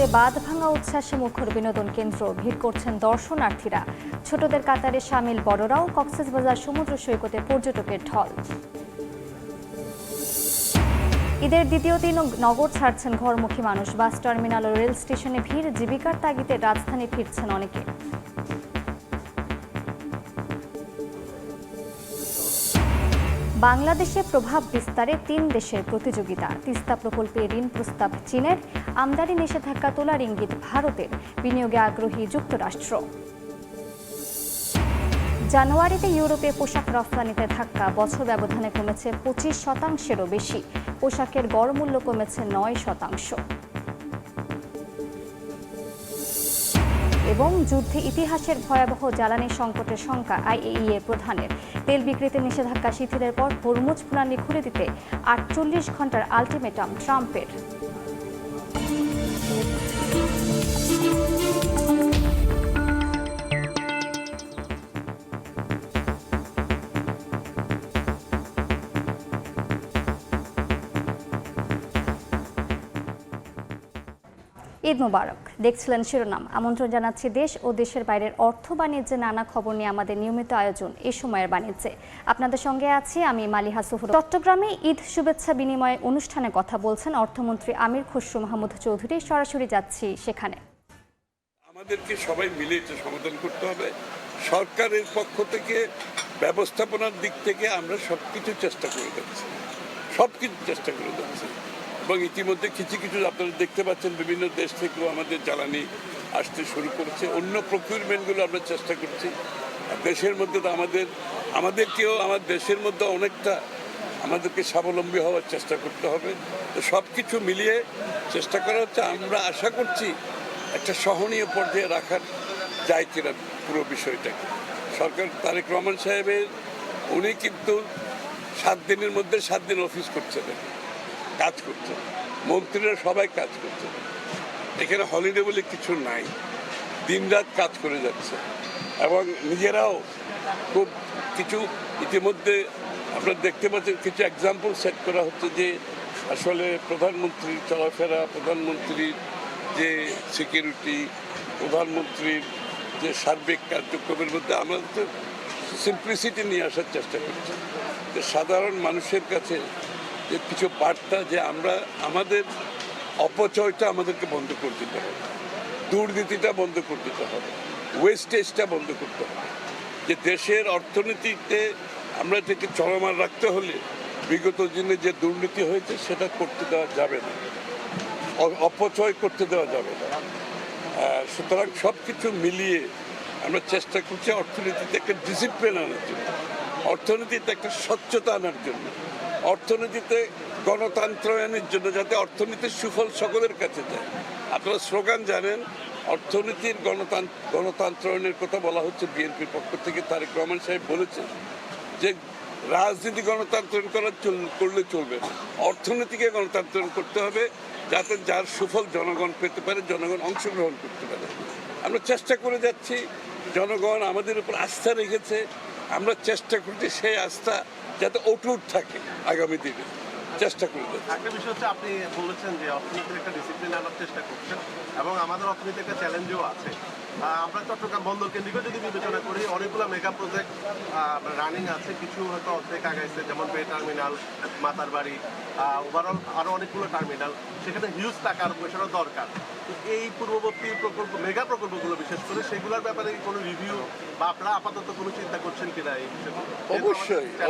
চাঁদপুরে বাঁধ ভাঙা উচ্ছ্বাসে মুখর বিনোদন কেন্দ্র, ভিড় করছেন দর্শনার্থীরা। ছোটদের কাতারে সামিল বড়রাও। কক্সবাজার সমুদ্র সৈকতে পর্যটকের ঢল। ঈদের দ্বিতীয় দিন নগর ছাড়ছেন ঘরমুখী মানুষ। বাস টার্মিনাল ও রেল স্টেশনে ভিড়, জীবিকার তাগিদে রাজধানী ফিরছেন অনেকে। বাংলাদেশে প্রভাব বিস্তারে 3 দেশের প্রতিযোগিতা। তিস্তা প্রকল্পে ঋণ প্রস্তাব চীনের, আমদানি নিষেধাজ্ঞা তোলার ইঙ্গিত ভারতের, বিনিয়োগে আগ্রহী যুক্তরাষ্ট্র। জানুয়ারিতে ইউরোপে পোশাক রফতানিতে ধাক্কা, বছর ব্যবধানে কমেছে 25%-এরও বেশি। পোশাকের গড় মূল্য কমেছে 9%। এবং যুদ্ধে ইতিহাসের ভয়াবহ জ্বালানি সংকটের শঙ্কা আইএইএ প্রধানের। তেল বিক্রিতে নিষেধাজ্ঞা শিথিলের পর হরমুজ প্রণালী খুলে দিতে 48 ঘন্টার আলটিমেটাম ট্রাম্পের। ঈদ মোবারক। দেখছিলেন শিরোনাম। আমন্ত্রণ জানাচ্ছি দেশ ও দেশের বাইরের অর্থ বাণিজ্যে নানা খবর নিয়ে আমাদের নিয়মিত আয়োজন এই সময়ের বাণিজ্যে। আপনাদের সঙ্গে আছি আমি মালিহা সুহুর। চট্টগ্রামে ঈদ শুভেচ্ছা বিনিময় অনুষ্ঠানে কথা বলছেন অর্থমন্ত্রী আমির খসরু মাহমুদ চৌধুরী। সরাসরি যাচ্ছি সেখানে। আমাদেরকে সবাই মিলে এটা সমাধান করতে হবে। সরকারের পক্ষ থেকে ব্যবস্থাপনার দিক থেকে আমরা সবকিছু চেষ্টা করে যাচ্ছি, এবং ইতিমধ্যে কিছু আপনারা দেখতে পাচ্ছেন বিভিন্ন দেশ থেকেও আমাদের জ্বালানি আসতে শুরু করেছে। অন্য প্রকিউরমেন্টগুলো আমরা চেষ্টা করছি। দেশের মধ্যে তো আমাদেরকেও আমার দেশের মধ্যে অনেকটা আমাদেরকে স্বাবলম্বী হওয়ার চেষ্টা করতে হবে। তো সব কিছু মিলিয়ে চেষ্টা করা হচ্ছে। আমরা আশা করছি একটা সহনীয় পর্যায়ে রাখার যায় কিনা পুরো বিষয়টাকে। সরকার তারেক রহমান সাহেবের উনি কিন্তু 7 দিনের মধ্যে 7 দিন অফিস করছেন, কাজ করছে, মন্ত্রীরা সবাই কাজ করছে। এখানে হলিডে বলে কিছু নাই, দিনরাত কাজ করে যাচ্ছে এবং নিজেরাও খুব কিছু ইতিমধ্যে আপনারা দেখতে পাচ্ছেন কিছু এক্সাম্পল সেট করা হচ্ছে যে আসলে প্রধানমন্ত্রীর চলাফেরা, প্রধানমন্ত্রীর যে সিকিউরিটি, প্রধানমন্ত্রীর যে সার্বিক কার্যক্রমের মধ্যে আমরা তো সিম্পলিসিটি নিয়ে আসার চেষ্টা করছি। যে সাধারণ মানুষের কাছে যে কিছু বার্তা যে আমরা আমাদের অপচয়টা আমাদেরকে বন্ধ করে দিতে হবে, দুর্নীতিটা বন্ধ করে দিতে হবে, ওয়েস্টেজটা বন্ধ করতে হবে। যে দেশের অর্থনীতিতে আমরা এটাকে চলমান রাখতে হলে বিগত দিনে যে দুর্নীতি হয়েছে সেটা করতে দেওয়া যাবে না, অপচয় করতে দেওয়া যাবে না। সুতরাং সব কিছু মিলিয়ে আমরা চেষ্টা করছি অর্থনীতিতে একটা ডিসিপ্লিন আনার জন্য, অর্থনীতিতে একটা স্বচ্ছতা আনার জন্য, অর্থনীতিতে গণতন্ত্রায়নের জন্য, যাতে অর্থনীতির সুফল সকলের কাছে যায়। আপনারা স্লোগান জানেন, অর্থনীতির গণতন্ত্রায়নের কথা বলা হচ্ছে বিএনপির পক্ষ থেকে। তারেক রহমান সাহেব বলেছেন যে রাজনীতি গণতন্ত্রায়ন করলে চলবে না, অর্থনীতিকে গণতন্ত্রায়ন করতে হবে, যাতে যার সুফল জনগণ পেতে পারে, জনগণ অংশগ্রহণ করতে পারে। আমরা চেষ্টা করে যাচ্ছি, জনগণ আমাদের উপর আস্থা রেখেছে, আমরা চেষ্টা করছি সেই আস্থা যাতে অটুট থাকে আগামী দিনে, চেষ্টা করে যাচ্ছি। একটা বিষয় হচ্ছে আপনি বলেছেন যে অর্থনীতির একটা ডিসিপ্লিন আনার চেষ্টা করছেন এবং আমাদের অর্থনীতির একটা চ্যালেঞ্জও আছে। আমরা চট্টগ্রাম বন্দর কেন্দ্রিক যদি বিবেচনা করি, অনেকগুলো মেগা প্রজেক্ট রানিং আছে, কিছু হয়তো অর্ধেক আগাইছে, যেমন বে টার্মিনাল, মাতারবাড়ি, ওভারঅল আরও অনেকগুলো টার্মিনাল, সেখানে হিউজ টাকার পয়সারও দরকার। তো এই পূর্ববর্তী প্রকল্প, মেগা প্রকল্পগুলো বিশেষ করে, সেগুলোর ব্যাপারে কোনো রিভিউ বা আপনারা আপাতত কোনো চিন্তা করছেন কিনা এই বিষয়গুলো?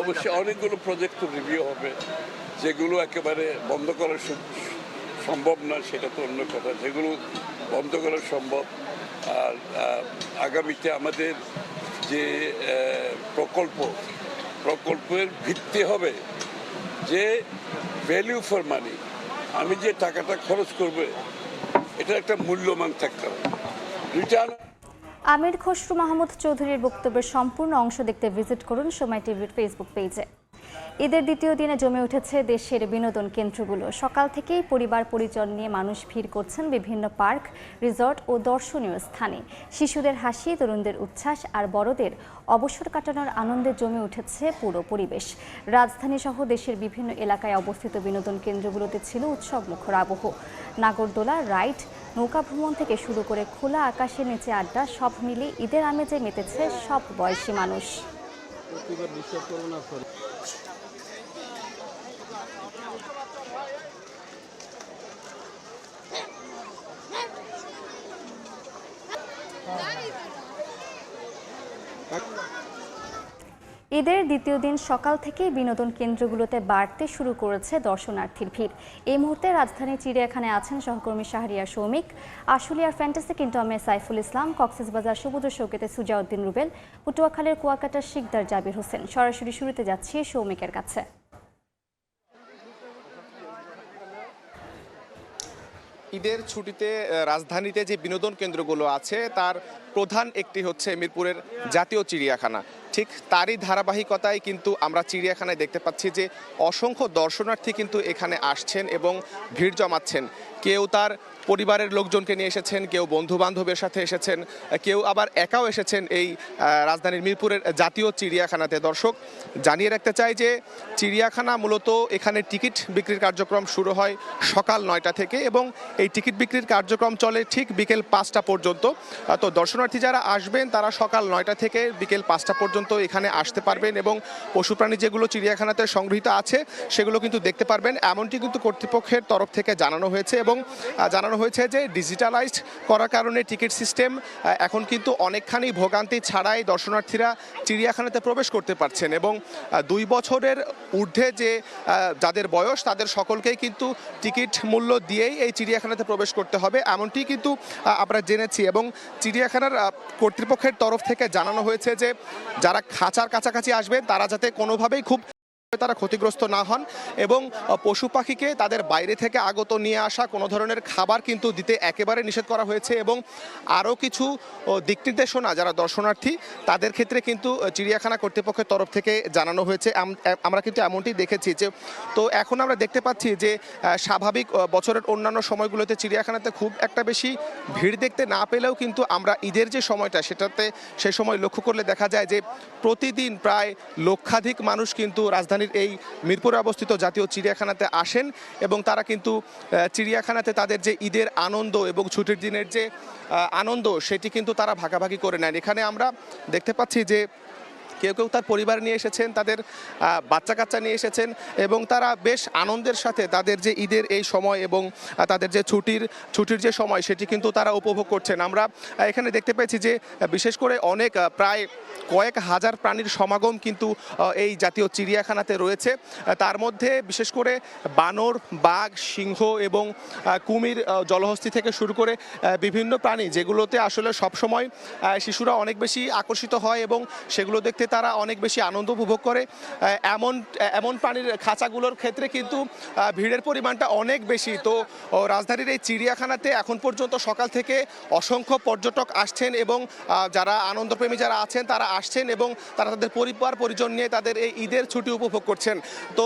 অবশ্যই অনেকগুলো প্রজেক্ট রিভিউ হবে, যেগুলো একেবারে বন্ধ করা সম্ভব না সেটা তো অন্য কথা, যেগুলো বন্ধ করা সম্ভব। আর আগামীতে আমাদের যে প্রকল্পের ভিত্তি হবে যে ভ্যালু ফর মানি, আমি যে টাকাটা খরচ করব এটা একটা মূল্যমান থাকতে হবে, রিটার্ন। আমির খসরু মাহমুদ চৌধুরীর বক্তব্যের সম্পূর্ণ অংশ দেখতে ভিজিট করুন সময় টিভির ফেসবুক পেজে। ঈদের দ্বিতীয় দিনে জমে উঠেছে দেশের বিনোদন কেন্দ্রগুলো। সকাল থেকেই পরিবার পরিজন নিয়ে মানুষ ভিড় করছেন বিভিন্ন পার্ক, রিসর্ট ও দর্শনীয় স্থানে। শিশুদের হাসি, তরুণদের উচ্ছ্বাস আর বড়দের অবসর কাটানোর আনন্দে জমে উঠেছে পুরো পরিবেশ। রাজধানী সহ দেশের বিভিন্ন এলাকায় অবস্থিত বিনোদন কেন্দ্রগুলোতে ছিল উৎসবমুখর আবহ। নাগরদোলা, রাইড, নৌকা ভ্রমণ থেকে শুরু করে খোলা আকাশের নিচে আড্ডা, সব মিলে ঈদের আমেজে মেতেছে সব বয়সী মানুষ। ঈদের দ্বিতীয় দিন সকাল থেকেই বিনোদন কেন্দ্রগুলোতে বাড়তে শুরু করেছে দর্শনার্থীর ভিড়। এই মুহূর্তে রাজধানীর চিড়িয়াখানায় আছেন সহকর্মী শাহরিয়ার সৌমিক, আশুলিয়ার ফ্যান্টাসি কিংডমে সাইফুল ইসলাম, কক্সবাজার সমুদ্র সৈকতে সুজাউদ্দিন রুবেল, পটুয়াখালীর কুয়াকাটার শিকদার জাবির হোসেন। সরাসরি শুরুতে যাচ্ছি সৌমিকের কাছে। ঈদের ছুটিতে রাজধানীতে যে বিনোদন কেন্দ্রগুলো আছে তার প্রধান একটি হচ্ছে মিরপুরের জাতীয় চিড়িয়াখানা। ঠিক তারই ধারাবাহিকতায় কিন্তু আমরা চিড়িয়াখানায় দেখতে পাচ্ছি যে অসংখ্য দর্শনার্থী কিন্তু এখানে আসছেন এবং ভিড় জমাচ্ছেন। কেউ তার পরিবারের লোকজনকে নিয়ে এসেছেন, কেউ বন্ধু বান্ধবের সাথে এসেছেন, কেউ আবার একাও এসেছেন এই রাজধানীর মিরপুরের জাতীয় চিড়িয়াখানাতে। দর্শক, জানিয়ে রাখতে চাই যে চিড়িয়াখানা মূলত এখানে টিকিট বিক্রির কার্যক্রম শুরু হয় সকাল 9টা থেকে এবং এই টিকিট বিক্রির কার্যক্রম চলে ঠিক বিকেল 5টা পর্যন্ত। তো দর্শনার্থী যারা আসবেন তারা সকাল 9টা থেকে বিকেল 5টা পর্যন্ত এখানে আসতে পারবেন এবং পশু প্রাণী যেগুলো চিড়িয়াখানাতে সংগৃহীত আছে সেগুলো কিন্তু দেখতে পারবেন, এমনটি কিন্তু কর্তৃপক্ষের তরফ থেকে জানানো হয়েছে। এবং জানানো হয়েছে যে ডিজিটালাইজড করার কারণে টিকিট সিস্টেম এখন কিন্তু অনেকখানি ভোগান্তি ছাড়াই দর্শনার্থীরা চিড়িয়াখানাতে প্রবেশ করতে পারছেন এবং 2 বছরের ঊর্ধ্বে যে যাদের বয়স তাদের সকলকেই কিন্তু টিকিট মূল্য দিয়েই এই চিড়িয়াখানাতে প্রবেশ করতে হবে, এমনটি কিন্তু আমরা জেনেছি। এবং চিড়িয়াখানার কর্তৃপক্ষের তরফ থেকে জানানো হয়েছে যে যারা খাঁচার কাছাকাছি আসবেন তারা যাতে কোনোভাবেই তারা ক্ষতিগ্রস্ত না হন এবং পশু পাখিকে তাদের বাইরে থেকে আগত নিয়ে আসা কোনো ধরনের খাবার কিন্তু দিতে একেবারে নিষেধ করা হয়েছে। এবং আরও কিছু দিক নির্দেশনা যারা দর্শনার্থী তাদের ক্ষেত্রে কিন্তু চিড়িয়াখানা কর্তৃপক্ষের তরফ থেকে জানানো হয়েছে। আমরা কিন্তু এমনটি দেখেছি যে তো এখন আমরা দেখতে পাচ্ছি যে স্বাভাবিক বছরের অন্যান্য সময়গুলোতে চিড়িয়াখানাতে খুব একটা বেশি ভিড় দেখতে না পেলেও কিন্তু আমরা ঈদের যে সময়টা সেটাতে সেই সময় লক্ষ্য করলে দেখা যায় যে প্রতিদিন প্রায় লক্ষাধিক মানুষ কিন্তু রাজধানীর এই মিরপুরে অবস্থিত জাতীয় চিড়িয়াখানাতে আসেন এবং তারা কিন্তু চিড়িয়াখানাতে তাদের যে ঈদের আনন্দ এবং ছুটির দিনের যে আনন্দ সেটি কিন্তু তারা ভাগাভাগি করে নেন। এখানে আমরা দেখতে পাচ্ছি যে কেউ কেউ তার পরিবার নিয়ে এসেছেন, তাদের বাচ্চা কাচ্চা নিয়ে এসেছেন এবং তারা বেশ আনন্দের সাথে তাদের যে ঈদের এই সময় এবং তাদের যে ছুটির যে সময় সেটি কিন্তু তারা উপভোগ করছেন। আমরা এখানে দেখতে পেয়েছি যে বিশেষ করে অনেক প্রায় কয়েক হাজার প্রাণীর সমাগম কিন্তু এই জাতীয় চিড়িয়াখানাতে রয়েছে। তার মধ্যে বিশেষ করে বানর, বাঘ, সিংহ এবং কুমির, জলহস্তী থেকে শুরু করে বিভিন্ন প্রাণী যেগুলোতে আসলে সবসময় শিশুরা অনেক বেশি আকর্ষিত হয় এবং সেগুলো দেখতে তারা অনেক বেশি আনন্দ উপভোগ করে। এমন প্রাণীর খাঁচাগুলোর ক্ষেত্রে কিন্তু ভিড়ের পরিমাণটা অনেক বেশি। তো রাজধানীর এই চিড়িয়াখানাতে এখন পর্যন্ত সকাল থেকে অসংখ্য পর্যটক আসছেন এবং যারা আনন্দপ্রেমী যারা আছেন তারা আসছেন এবং তারা তাদের পরিবার পরিজন নিয়ে তাদের এই ঈদের ছুটি উপভোগ করছেন। তো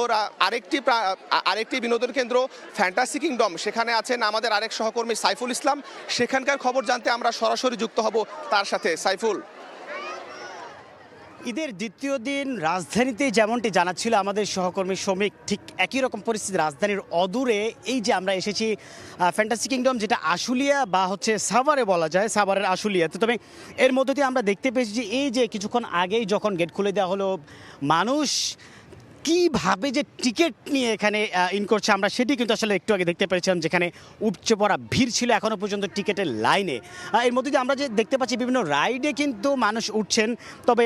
আরেকটি বিনোদন কেন্দ্র ফ্যান্টাসি কিংডম, সেখানে আছেন আমাদের আরেক সহকর্মী সাইফুল ইসলাম। সেখানকার খবর জানতে আমরা সরাসরি যুক্ত হব তার সাথে। সাইফুল, ঈদের দ্বিতীয় দিন রাজধানীতে যেমনটি জানাচ্ছিল আমাদের সহকর্মী শ্রমিক, ঠিক একই রকম পরিস্থিতি রাজধানীর অদূরে এই যে আমরা এসেছি ফ্যান্টাসি কিংডম, যেটা আশুলিয়া বা হচ্ছে সাভারে বলা যায়, সাভারের আশুলিয়াতে। তবে এর মধ্য দিয়ে আমরা দেখতে পেয়েছি যে এই যে কিছুক্ষণ আগেই যখন গেট খুলে দেওয়া হলো, মানুষ কীভাবে যে টিকিট নিয়ে এখানে ইন করছে আমরা সেটি কিন্তু আসলে একটু আগে দেখতে পেরেছিলাম, যেখানে উপচে পড়া ভিড় ছিল এখনও পর্যন্ত টিকিটের লাইনে। এর মধ্যে দিয়ে আমরা যে দেখতে পাচ্ছি বিভিন্ন রাইডে কিন্তু মানুষ উঠছেন। তবে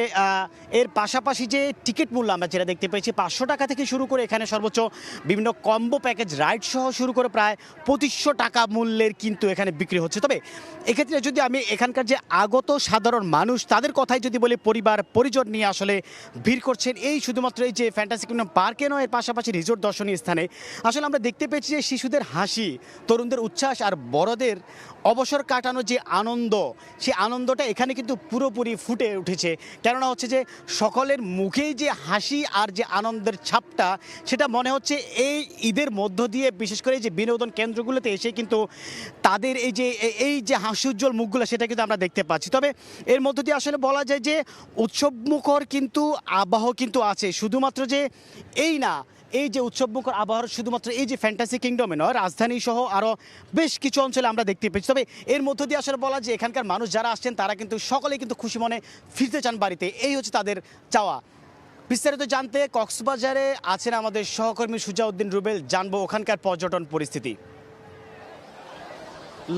এর পাশাপাশি যে টিকিট মূল্য আমরা যেটা দেখতে পেয়েছি 500 টাকা থেকে শুরু করে এখানে সর্বোচ্চ বিভিন্ন কম্বো প্যাকেজ রাইড সহ শুরু করে প্রায় 2500 টাকা মূল্যের কিন্তু এখানে বিক্রি হচ্ছে। তবে এক্ষেত্রে যদি আমি এখানকার যে আগত সাধারণ মানুষ তাদের কথাই যদি বলি, পরিবার পরিজন নিয়ে আসলে ভিড় করছেন এই শুধুমাত্র এই যে ফ্যান্টাসি ফ্যান্টাসি কিংডম পার্কে নয়, এর পাশাপাশি রিসোর্ট দর্শনীয় স্থানে আসলে আমরা দেখতে পেয়েছি যে শিশুদের হাসি, তরুণদের উচ্ছ্বাস আর বড়দের অবসর কাটানোর যে আনন্দ, সেই আনন্দটা এখানে কিন্তু পুরোপুরি ফুটে উঠেছে। কেননা হচ্ছে যে সকলের মুখেই যে হাসি আর যে আনন্দের ছাপটা, সেটা মনে হচ্ছে এই ঈদের মধ্য দিয়ে বিশেষ করে যে বিনোদন কেন্দ্রগুলোতে এসে কিন্তু তাদের এই যে হাস্যোজ্জ্বল মুখগুলো সেটা কিন্তু আমরা দেখতে পাচ্ছি। তবে এর মধ্য দিয়ে আসলে বলা যায় যে উৎসবমুখর কিন্তু আবহ কিন্তু আছে। শুধুমাত্র যে এই না, এই যে উৎসবমুখর আবহাওয়ার শুধুমাত্র এই যে ফ্যান্টাসি কিংডমে নয়, রাজধানী সহ আরও বেশ কিছু অঞ্চলে আমরা দেখতে পেয়েছি। তবে এর মধ্য দিয়ে আসলে বলা যায় এখানকার মানুষ যারা আসছেন তারা কিন্তু সকলেই কিন্তু খুশি মনে ফিরতে চান বাড়িতে, এই হচ্ছে তাদের চাওয়া। বিস্তারিত জানতে কক্সবাজারে আছেন আমাদের সহকর্মী সুজাউদ্দিন রুবেল, জানবো ওখানকার পর্যটন পরিস্থিতি।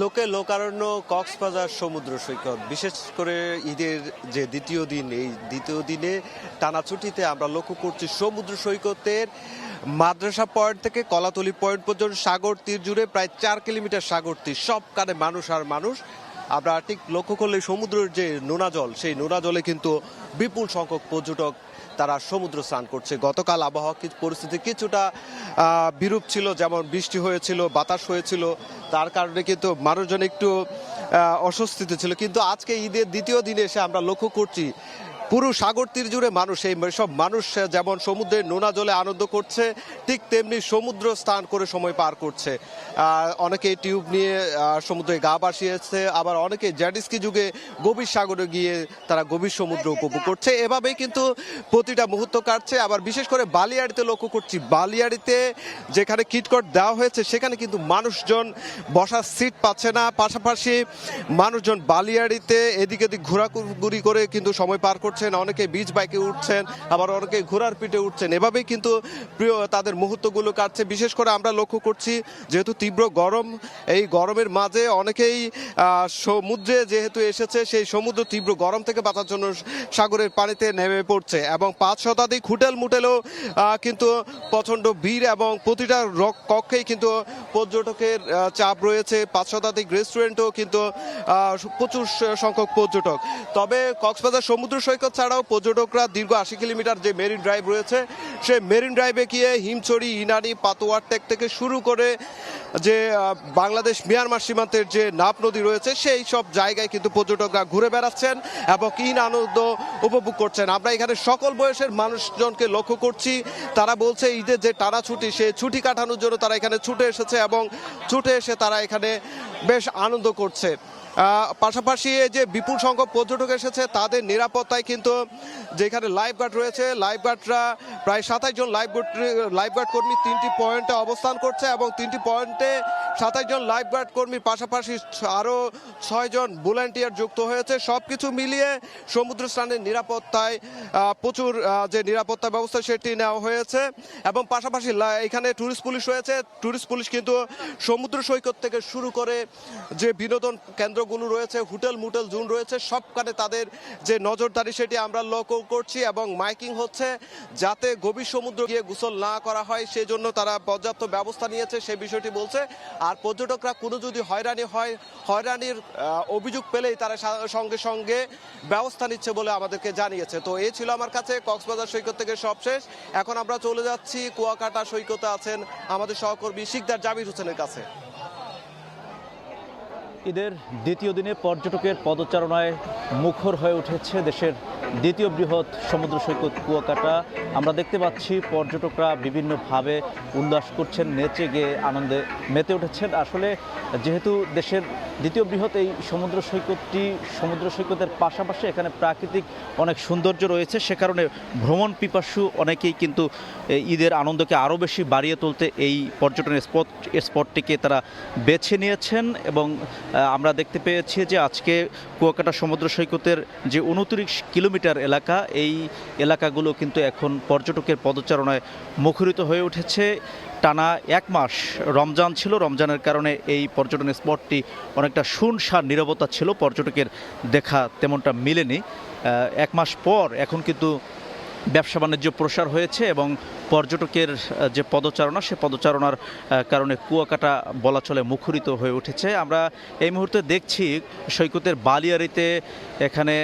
লোকে লোকারণ্য কক্সবাজার সমুদ্র সৈকত, বিশেষ করে ঈদের যে দ্বিতীয় দিন, এই দ্বিতীয় দিনে টানা ছুটিতে আমরা লক্ষ্য করছি সমুদ্র সৈকতের মাদ্রাসা পয়েন্ট থেকে কলাতলি পয়েন্ট পর্যন্ত সাগর তীর জুড়ে প্রায় 4 কিলোমিটার সাগর তীর, সবখানে মানুষ আর মানুষ। আমরা ঠিক লক্ষ্য করলে সমুদ্রের যে নোনা জল, সেই নোনা জলে কিন্তু বিপুল সংখ্যক পর্যটক তারা সমুদ্র স্নান করছে। গতকাল আবহাওয়া পরিস্থিতি কিছুটা বিরূপ ছিল, যেমন বৃষ্টি হয়েছিল, বাতাস হয়েছিল, তার কারণে কিন্তু মানুষজন একটু অস্বস্তিতে ছিল। কিন্তু আজকে ঈদের দ্বিতীয় দিনে এসে আমরা লক্ষ্য করছি পুরো সাগর তীর জুড়ে মানুষ, এই সব মানুষ যেমন সমুদ্রের নোনা জলে আনন্দ করছে, ঠিক তেমনি সমুদ্র স্নান করে সময় পার করছে। অনেকে টিউব নিয়ে সমুদ্রে গা ভাসিয়েছে, আবার অনেকে জেটস্কি যুগে গভীর সাগরে গিয়ে তারা গভীর সমুদ্র উপভোগ করছে। এভাবেই কিন্তু প্রতিটা মুহূর্ত কাটছে। আবার বিশেষ করে বালিয়াড়িতে লক্ষ্য করছি, বালিয়াড়িতে যেখানে কিটকট দেওয়া হয়েছে সেখানে কিন্তু মানুষজন বসার সিট পাচ্ছে না। পাশাপাশি মানুষজন বালিয়াড়িতে এদিক এদিক ঘোরাঘুরি করে কিন্তু সময় পার করছে। অনেকে বিচ বাইকে উঠছেন, আবার অনেকে ঘোড়ার পিঠে উঠছেন। এভাবেই কিন্তু প্রিয় তাদের মুহূর্তগুলো কাটছে। বিশেষ করে আমরা লক্ষ্য করছি যেহেতু তীব্র গরম, এই গরমের মাঝে অনেকেই সমুদ্রে যেহেতু এসেছে, সেই সমুদ্র তীব্র গরম থেকে বাঁচার জন্য সাগরের পানিতে নেমে পড়ছে। এবং 5 শতাধিক হোটেল মোটেলও কিন্তু প্রচণ্ড ভিড়, এবং প্রতিটা কক্ষেই কিন্তু পর্যটকের চাপ রয়েছে। 5 শতাধিক রেস্টুরেন্টও কিন্তু প্রচুর সংখ্যক পর্যটক। তবে কক্সবাজার সমুদ্র সৈকত ছাড়াও পর্যটকরা দীর্ঘ 80 কিলোমিটার যে মেরিন ড্রাইভ রয়েছে, সেই মেরিন ড্রাইভে গিয়ে হিমছড়ি, ইনানি, পাতোয়ার টেক থেকে শুরু করে যে বাংলাদেশ মিয়ানমার সীমান্তের যে নাপ নদী রয়েছে, সেই সব জায়গায় কিন্তু পর্যটকরা ঘুরে বেড়াচ্ছেন এবং কি আনন্দ উপভোগ করছেন। আমরা এখানে সকল বয়সের মানুষজনকে লক্ষ্য করছি, তারা বলছে ঈদের যে টানা ছুটি, সেই ছুটি কাটানোর জন্য তারা এখানে ছুটে এসেছে এবং ছুটে এসে তারা এখানে বেশ আনন্দ করছে। পাশাপাশি যে বিপুল সংখ্যক পর্যটক এসেছে তাদের নিরাপত্তায় কিন্তু যেখানে লাইফগার্ড রয়েছে, লাইফগার্ডরা প্রায় 27 জন লাইফগার্ড কর্মী 3টি পয়েন্টে অবস্থান করছে, এবং 3টি পয়েন্টে 27 জন লাইফগার্ড কর্মীর পাশাপাশি আরও 6 জন ভলান্টিয়ার যুক্ত হয়েছে। সব কিছু মিলিয়ে সমুদ্র স্নানের নিরাপত্তায় প্রচুর যে নিরাপত্তা ব্যবস্থা সেটি নেওয়া হয়েছে। এবং পাশাপাশি এখানে ট্যুরিস্ট পুলিশ রয়েছে। ট্যুরিস্ট পুলিশ কিন্তু সমুদ্র সৈকত থেকে শুরু করে যে বিনোদন কেন্দ্রগুলো রয়েছে, হোটেল মোটেল জোন রয়েছে, সবখানে তাদের যে নজরদারি সেটি আমরা লক্ষ্য করছি। এবং মাইকিং হচ্ছে যাতে গভীর সমুদ্র গিয়ে গোসল না করা হয়, সেই জন্য তারা পর্যাপ্ত ব্যবস্থা নিয়েছে, সেই বিষয়টি বলছে। আর পর্যটকরা কোনো যদি হয়রানি হয়, হয়রানির অভিযোগ পেলেই তারা সঙ্গে সঙ্গে ব্যবস্থা নিচ্ছে বলে আমাদেরকে জানিয়েছে। তো এই ছিল আমার কাছে কক্সবাজার সৈকত থেকে সবশেষ। এখন আমরা চলে যাচ্ছি কুয়াকাটা সৈকতে আছেন আমাদের সহকর্মী শিকদার জাবির হোসেনের কাছে। ঈদের দ্বিতীয় দিনে পর্যটকের পদচারণায় মুখর হয়ে উঠেছে দেশের দ্বিতীয় বৃহৎ সমুদ্র সৈকত কুয়াকাটা। আমরা দেখতে পাচ্ছি পর্যটকরা বিভিন্নভাবে উল্লাস করছেন, নেচে গিয়ে আনন্দে মেতে উঠেছেন। আসলে যেহেতু দেশের দ্বিতীয় বৃহৎ এই সমুদ্র সৈকতের পাশাপাশি এখানে প্রাকৃতিক অনেক সৌন্দর্য রয়েছে, সে কারণে ভ্রমণ পিপাসু অনেকেই কিন্তু ঈদের আনন্দকে আরও বেশি বাড়িয়ে তুলতে এই পর্যটন স্পটটিকে তারা বেছে নিয়েছেন। এবং আমরা দেখতে পেয়েছি যে আজকে কুয়াকাটা সমুদ্র সৈকতের যে 29 কিলোমিটার এলাকা, এই এলাকাগুলো কিন্তু এখন পর্যটকের পদচারণায় মুখরিত হয়ে উঠেছে। টানা 1 মাস রমজান ছিল, রমজানের কারণে এই পর্যটন স্পটটি অনেকটা শুনশান নীরবতা ছিল, পর্যটকের দেখা তেমনটা মিলেনি। 1 মাস পর এখন কিন্তু ব্যবসা বাণিজ্য প্রসার হয়েছে এবং পর্যটকের যে পদচারণা সে পদচারণার কারণে কুয়াকাটা বলা চলে মুখরিত হয়ে উঠেছে। আমরা এই মুহূর্তে দেখছি সৈকতের বালিয়াড়িতে এখানে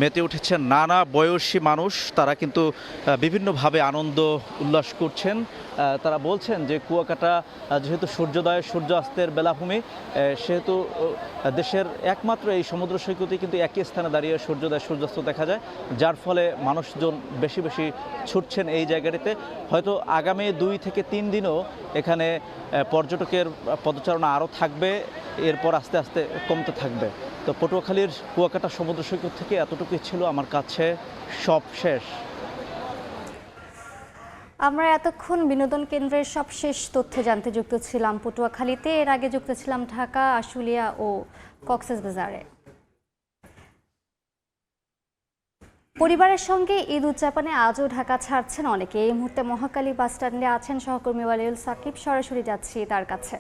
মেতে উঠেছে নানা বয়সী মানুষ। তারা কিন্তু বিভিন্নভাবে আনন্দ উল্লাস করছেন। তারা বলছেন যে কুয়াকাটা যেহেতু সূর্যোদয় সূর্যাস্তের বেলাভূমি, সেহেতু দেশের একমাত্র এই সমুদ্র সৈকতে কিন্তু একই স্থানে দাঁড়িয়ে সূর্যোদয় সূর্যাস্ত দেখা যায়, যার ফলে মানুষজন বেশি বেশি ছুটছেন এই জায়গাটিতে। হয়তো আগামী 2 থেকে 3 দিনও এখানে পর্যটকের পদচারণা আরও থাকবে, এরপর আস্তে আস্তে কমতে থাকবে। তো পটুয়াখালীর কুয়াকাটা সমুদ্র সৈকত থেকে এতটুকুই ছিল আমার কাছে সব শেষ। আমরা এতক্ষণ বিনোদন কেন্দ্রের সবশেষ তথ্য জানতে যুক্ত ছিলাম পটুয়াখালীতে, এর আগে যুক্ত ছিলাম ঢাকা, আশুলিয়া ও কক্সবাজারে। পরিবারের সঙ্গে ঈদ উদযাপনে আজও ঢাকা ছাড়ছেন অনেকে। এই মুহূর্তে মহাখালী বাস স্ট্যান্ডে আছেন সহকর্মী ওয়ালিউল সাকিব, সরাসরি যাচ্ছি তার কাছে।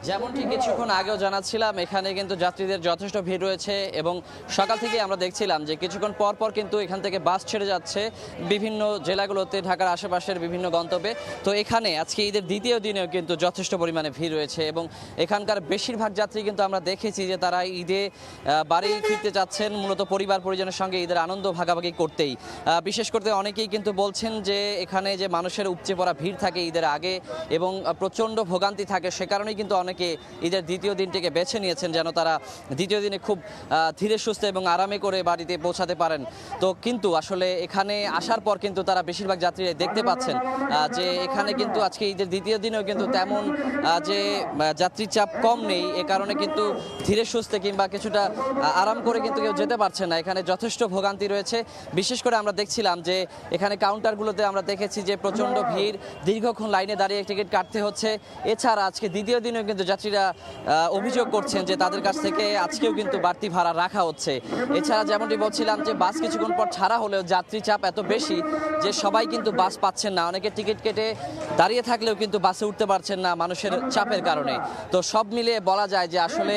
যেমনটি কিছুক্ষণ আগেও জানাচ্ছিলাম, এখানে কিন্তু যাত্রীদের যথেষ্ট ভিড় রয়েছে এবং সকাল থেকে আমরা দেখছিলাম যে কিছুক্ষণ পর পর কিন্তু এখান থেকে বাস ছেড়ে যাচ্ছে বিভিন্ন জেলাগুলোতে, ঢাকার আশেপাশের বিভিন্ন গন্তব্যে। তো এখানে আজকে ঈদের দ্বিতীয় দিনেও কিন্তু যথেষ্ট পরিমাণে ভিড় রয়েছে এবং এখানকার বেশিরভাগ যাত্রী কিন্তু আমরা দেখেছি যে তারা ঈদে বাড়ি ফিরতে চাচ্ছেন মূলত পরিবার পরিজনের সঙ্গে ঈদের আনন্দ ভাগাভাগি করতেই। বিশেষ করতে অনেকেই কিন্তু বলছেন যে এখানে যে মানুষের উপচে পড়া ভিড় থাকে ঈদের আগে এবং প্রচণ্ড ভোগান্তি থাকে, সে কারণেই কিন্তু অনেকে ঈদের দ্বিতীয় দিনটিকে বেছে নিয়েছেন যেন তারা দ্বিতীয় দিনে খুব ধীরে সুস্থে এবং আরামে করে বাড়িতে পৌঁছাতে পারেন। তো কিন্তু আসলে এখানে আসার পর কিন্তু তারা বেশিরভাগ যাত্রীরা দেখতে পাচ্ছেন যে এখানে কিন্তু আজকে ঈদের দ্বিতীয় দিনেও কিন্তু তেমন যে যাত্রীর চাপ কম নেই, এ কারণে কিন্তু ধীরে সুস্থে কিংবা কিছুটা আরাম করে কিন্তু কেউ যেতে পারছে না। এখানে যথেষ্ট ভোগান্তি রয়েছে। বিশেষ করে আমরা দেখছিলাম যে এখানে কাউন্টারগুলোতে আমরা দেখেছি যে প্রচণ্ড ভিড়, দীর্ঘক্ষণ লাইনে দাঁড়িয়ে টিকিট কাটতে হচ্ছে। এছাড়া আজকে দ্বিতীয় দিনেও কিন্তু যাত্রীরা অভিযোগ করছেন যে তাদের কাছ থেকে আজকেও কিন্তু বাড়তি ভাড়া রাখা হচ্ছে। এছাড়া যেমনটি বলছিলাম যে বাস কিছুক্ষণ পর ছাড়া হলেও যাত্রী চাপ এত বেশি যে সবাই কিন্তু বাস পাচ্ছেন না। অনেকে টিকিট কেটে দাঁড়িয়ে থাকলেও কিন্তু বাসে উঠতে পারছেন না মানুষের চাপের কারণে। তো সব মিলিয়ে বলা যায় যে আসলে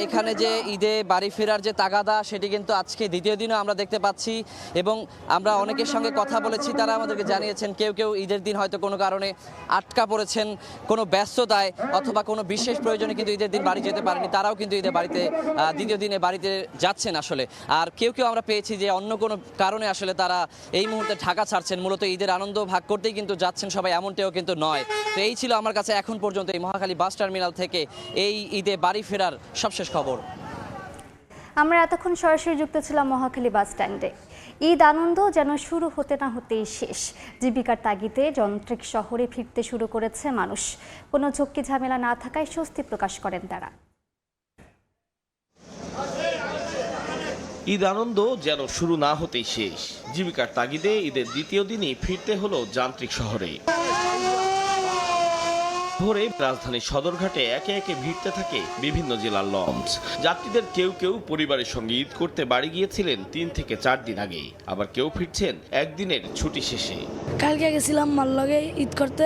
এখানে যে ঈদে বাড়ি ফেরার যে তাগাদা সেটি কিন্তু আজকে দ্বিতীয় দিনও আমরা দেখতে পাচ্ছি এবং আমরা অনেকের সঙ্গে কথা বলেছি, তারা আমাদেরকে জানিয়েছেন কেউ কেউ ঈদের দিন হয়তো কোনো কারণে আটকা পড়েছেন, কোনো ব্যস্ততায় অথবা কোনো বিশেষ প্রয়োজনে কিন্তু ঈদের দিন বাড়ি যেতে পারেনি, তারাও কিন্তু ঈদের বাড়িতে দ্বিতীয় দিনে বাড়িতে যাচ্ছেন আসলে। আর কেউ কেউ আমরা পেয়েছি যে অন্য কোনো কারণে আসলে তারা এই মুহূর্তে ঢাকা ছাড়ছেন, মূলত ঈদের আনন্দ ভাগ করতেই কিন্তু যাচ্ছেন সবাই, এমনটাও কিন্তু নয়। তো এই ছিল আমার কাছে এখন পর্যন্ত এই মহাখালী বাস টার্মিনাল থেকে এই ঈদে বাড়ি ফেরার সবশেষ খবর। আমরা এতক্ষণ সরাসরি যুক্ত ছিলাম মহাখালী বাস স্ট্যান্ডে। ঈদ আনন্দ যেন শুরু হতে না হতেই শেষ। জীবিকার তাগিদে যন্ত্রিক শহরে ফিরতে শুরু করেছে মানুষ। কোনো ঝক্কি ঝামেলা না থাকায় স্বস্তি প্রকাশ করেন তারা। ঈদ আনন্দ যেন শুরু না হতেই শেষ। জীবিকার তাগিদে ঈদের দ্বিতীয় দিনই ফিরতে হলো যান্ত্রিক শহরে। ভোরে রাজধানীর সদরঘাটে একে একে ভিড়তে থাকে বিভিন্ন জেলার লঞ্চ। যাত্রীদের কেউ কেউ পরিবারের সঙ্গে ঈদ করতে বাড়ি গিয়েছিলেন 3 থেকে 4 দিন আগে, আবার কেউ ফিরছেন একদিনের ছুটি শেষে। কালকে গেছিলাম মার লগে ঈদ করতে,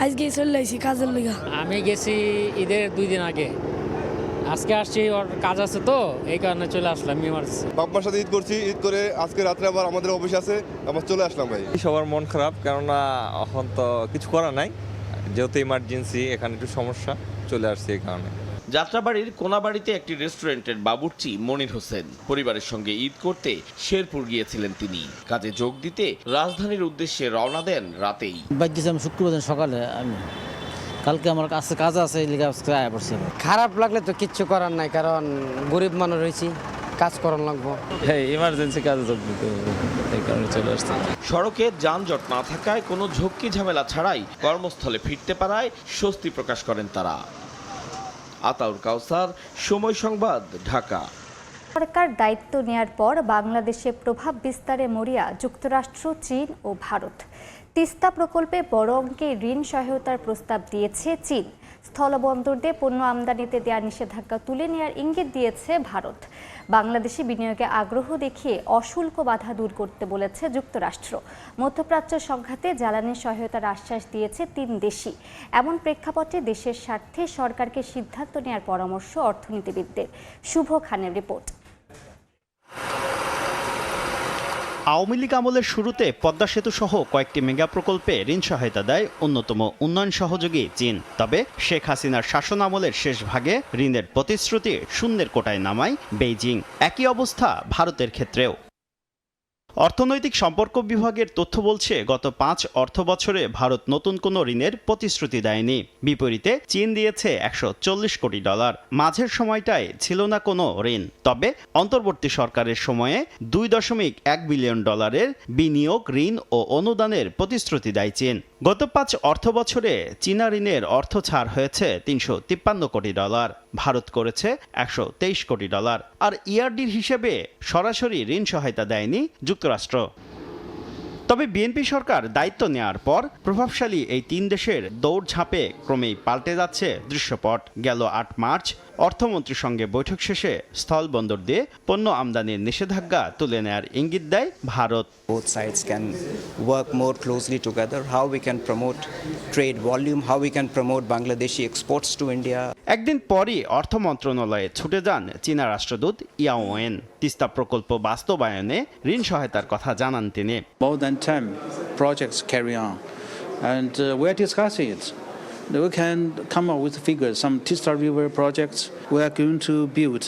আজকে চলে আইছি কাজের লিগা। আমি গেছি ঈদের 2 দিন আগে, আজকে আসছি, ওর কাজ আছে তো এই কারণে চলে আসলাম। বাবার সাথে ঈদ করছি, ঈদ করে আজকে রাত্রে আবার আমাদের অফিস আছে, আবার চলে আসলাম ভাই। সবার মন খারাপ, কেননা এখন তো কিছু করা নাই, যেহেতু ইমার্জেন্সি এখানে একটু সমস্যা, চলে আসছে এই কারণে। যাত্রাবাড়ির কোনাবাড়িতে একটি রেস্টুরেন্টের বাবুর্চি মনির হোসেন পরিবারের সঙ্গে ঈদ করতে শেরপুর গিয়েছিলেন। তিনি কাজে যোগ দিতে রাজধানীর উদ্দেশ্যে রওনা দেন রাতেই। আমি শুক্রবার সকালে, আমি কালকে আমার কাছে কাজ আছে, আয়া পড়ছে। খারাপ লাগলে তো কিচ্ছু করার নাই, কারণ গরিব মানুষ রয়েছি, কাজ করার লাগবো। হ্যাঁ, ইমার্জেন্সি কাজে যোগ দিতে হবে, এই কারণে চলে আসছে। সড়কে যানজট না থাকায় কোনো ঝক্কি ঝামেলা ছাড়াই কর্মস্থলে ফিরতে পারায় স্বস্তি প্রকাশ করেন তারা। আতাউর কাউসার, সময় সংবাদ, ঢাকা। সরকার দায়িত্ব নেয়ার পর বাংলাদেশে প্রভাব বিস্তারে মরিয়া যুক্তরাষ্ট্র, চীন ও ভারত। তিস্তা প্রকল্পে বড় অঙ্কের ঋণ সহায়তার প্রস্তাব দিয়েছে চীন। স্থলবন্দর দিয়ে পণ্য আমদানিতে দেওয়া নিষেধাজ্ঞা তুলে নেওয়ার ইঙ্গিত দিয়েছে ভারত। বাংলাদেশে বিনিয়োগে আগ্রহ দেখিয়ে অশুল্ক বাধা দূর করতে বলেছে যুক্তরাষ্ট্র। মধ্যপ্রাচ্য সংঘাতে জ্বালানি সহায়তার আশ্বাস দিয়েছে 3 দেশই। এমন প্রেক্ষাপটে দেশের স্বার্থে সরকারকে সিদ্ধান্ত নেওয়ার পরামর্শ অর্থনীতিবিদদের। শুভ খানের রিপোর্ট। আওয়ামী লীগ আমলের শুরুতে পদ্মা সেতু সহ কয়েকটি মেগা প্রকল্পে ঋণ সহায়তা দেয় অন্যতম উন্নয়ন সহযোগী চীন। তবে শেখ হাসিনার শাসন আমলের শেষ ভাগে ঋণের প্রতিশ্রুতি শূন্যের কোটায় নামায় বেইজিং। একই অবস্থা ভারতের ক্ষেত্রেও। অর্থনৈতিক সম্পর্ক বিভাগের তথ্য বলছে গত 5 অর্থ বছরে ভারত নতুন কোনো ঋণের প্রতিশ্রুতি দেয়নি। বিপরীতে চীন দিয়েছে $140 কোটি। মাঝের সময়টায় ছিল না কোনো ঋণ। তবে অন্তর্বর্তী সরকারের সময়ে $2.1 বিলিয়ন বিনিয়োগ, ঋণ ও অনুদানের প্রতিশ্রুতি দেয় চীন। গত 5 অর্থ বছরে চীনা ঋণের অর্থ ছাড় হয়েছে $353 কোটি। ভারত করেছে $123 কোটি। আর ইআরডির হিসেবে সরাসরি ঋণ সহায়তা দেয়নি যুক্তরাষ্ট্র। তবে বিএনপি সরকার দায়িত্ব নেওয়ার পর প্রভাবশালী এই 3 দেশের দৌড়ঝাঁপে ক্রমেই পাল্টে যাচ্ছে দৃশ্যপট। গেল 8 মার্চ অর্থমন্ত্রীর সঙ্গে বৈঠক শেষে স্থলবন্দর দিয়ে পণ্য আমদানির নিষেধাজ্ঞা তুলে নেয়ার ইঙ্গিত দেয় Bharat. Both sides can work more closely together, how we can promote trade volume, how we can promote Bangladeshi exports to India. একদিন পরই অর্থ মন্ত্রণালয়ে ছুটে যান চীনা রাষ্ট্রদূত ইয়াও ওয়েন। তিস্তা প্রকল্প বাস্তবায়নে ঋণ সহায়তার কথা জানান তিনি। More than 10 projects carry on and we are discussing it. We can come up with figures. Some Tista River projects we are going to build